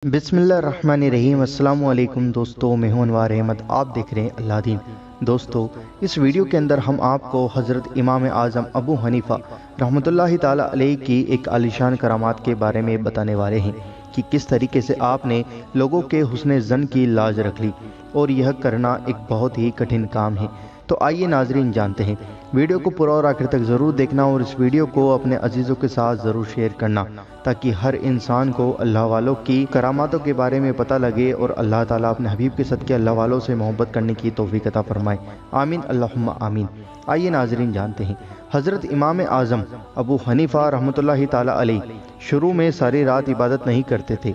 بسم اللہ الرحمن الرحیم۔ السلام علیکم دوستو، میں ہوں انوار احمد، آپ دیکھ رہے ہیں اللہ دین۔ دوستو، اس ویڈیو کے اندر ہم آپ کو حضرت امام اعظم ابو حنیفہ رحمۃ اللہ تعالی علیہ کی ایک عالیشان کرامات کے بارے میں بتانے والے ہیں کہ کس طریقے سے آپ نے لوگوں کے حسن ظن کی لاج رکھ لی، اور یہ کرنا ایک بہت ہی کٹھن کام ہے۔ تو آئیے ناظرین جانتے ہیں، ویڈیو کو پورا اور آخر تک ضرور دیکھنا، اور اس ویڈیو کو اپنے عزیزوں کے ساتھ ضرور شیئر کرنا، تاکہ ہر انسان کو اللہ والوں کی کراماتوں کے بارے میں پتہ لگے، اور اللہ تعالیٰ اپنے حبیب کے صدقے اللہ والوں سے محبت کرنے کی توفیق عطا فرمائے۔ آمین اللہم آمین۔ آئیے ناظرین جانتے ہیں، حضرت امام اعظم ابو حنیفہ رحمۃ اللہ تعالی علیہ شروع میں ساری رات عبادت نہیں کرتے تھے۔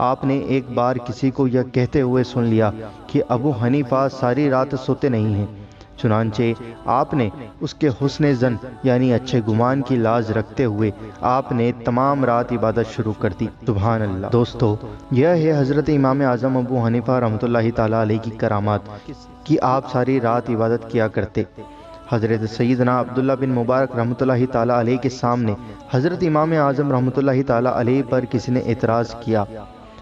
آپ نے ایک بار کسی کو یہ کہتے ہوئے سن لیا کہ ابو حنیفہ ساری رات سوتے نہیں ہیں، چنانچہ آپ نے اس کے حسن ظن یعنی اچھے گمان کی لاج رکھتے ہوئے آپ نے تمام رات عبادت شروع کر دی۔ سبحان اللہ۔ دوستو، یہ ہے حضرت امام اعظم ابو حنیفہ رحمۃ اللہ تعالی علیہ کی کرامات کہ آپ ساری رات عبادت کیا کرتے۔ حضرت سیدنا عبداللہ بن مبارک رحمۃ اللہ تعالی علیہ کے سامنے حضرت امام اعظم رحمۃ اللہ تعالی علیہ پر کسی نے اعتراض کیا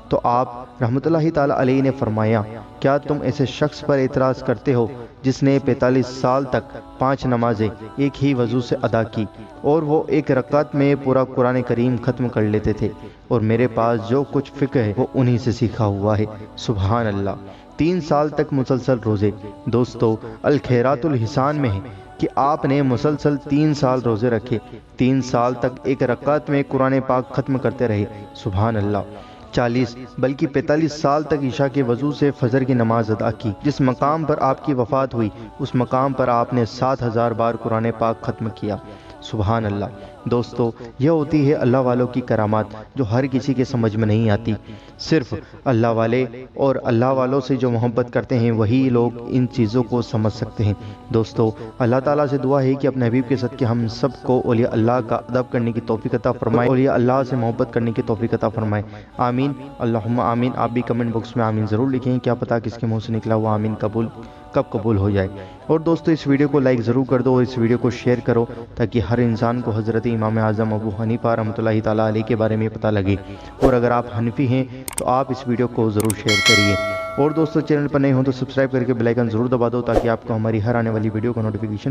تو آپ رحمۃ اللہ تعالی علیہ نے فرمایا، کیا تم ایسے شخص پر اعتراض کرتے ہو جس نے 45 سال تک 5 نمازیں ایک ہی وضو سے ادا کی، اور وہ ایک رکعت میں پورا قرآن کریم ختم کر لیتے تھے، اور میرے پاس جو کچھ فقہ ہے وہ انہی سے سیکھا ہوا ہے۔ سبحان اللہ۔ 3 سال تک مسلسل روزے۔ دوستو، الخیرات الحسان میں ہے کہ آپ نے مسلسل 3 سال روزے رکھے، 3 سال تک ایک رکعت میں قرآن پاک ختم کرتے رہے۔ سبحان اللہ۔ 40 بلکہ 45 سال تک عشاء کے وضو سے فجر کی نماز ادا کی۔ جس مقام پر آپ کی وفات ہوئی اس مقام پر آپ نے 7000 بار قرآن پاک ختم کیا۔ سبحان اللہ۔ دوستو، یہ ہوتی ہے اللہ والوں کی کرامات، جو ہر کسی کے سمجھ میں نہیں آتی۔ صرف اللہ والے اور اللہ والوں سے جو محبت کرتے ہیں وہی لوگ ان چیزوں کو سمجھ سکتے ہیں۔ دوستو، اللہ تعالیٰ سے دعا ہے کہ اپنے حبیب کے صدقے ہم سب کو اولیاء اللہ کا ادب کرنے کی توفیق عطا فرمائے، اولیاء اللہ سے محبت کرنے کی توفیق عطا فرمائے۔ آمین اللہم آمین۔ آپ بھی کمنٹ باکس میں آمین ضرور لکھیں، کیا پتہ کس کے منہ سے نکلا ہوا آمین کب قبول ہو جائے۔ اور دوستو، اس ویڈیو کو لائک ضرور کر دو، اور اس ویڈیو کو شیئر کرو، تاکہ ہر انسان کو حضرت امام اعظم ابو حنیفہ رحمۃ اللہ تعالی علیہ کے بارے میں پتہ لگے۔ اور اگر آپ حنفی ہیں تو آپ اس ویڈیو کو ضرور شیئر کریے۔ اور دوستو، چینل پر نئے ہوں تو سبسکرائب کر کے بیل آئیکن ضرور دبا دو، تاکہ آپ کو ہماری ہر آنے والی ویڈیو کا نوٹیفیکیشن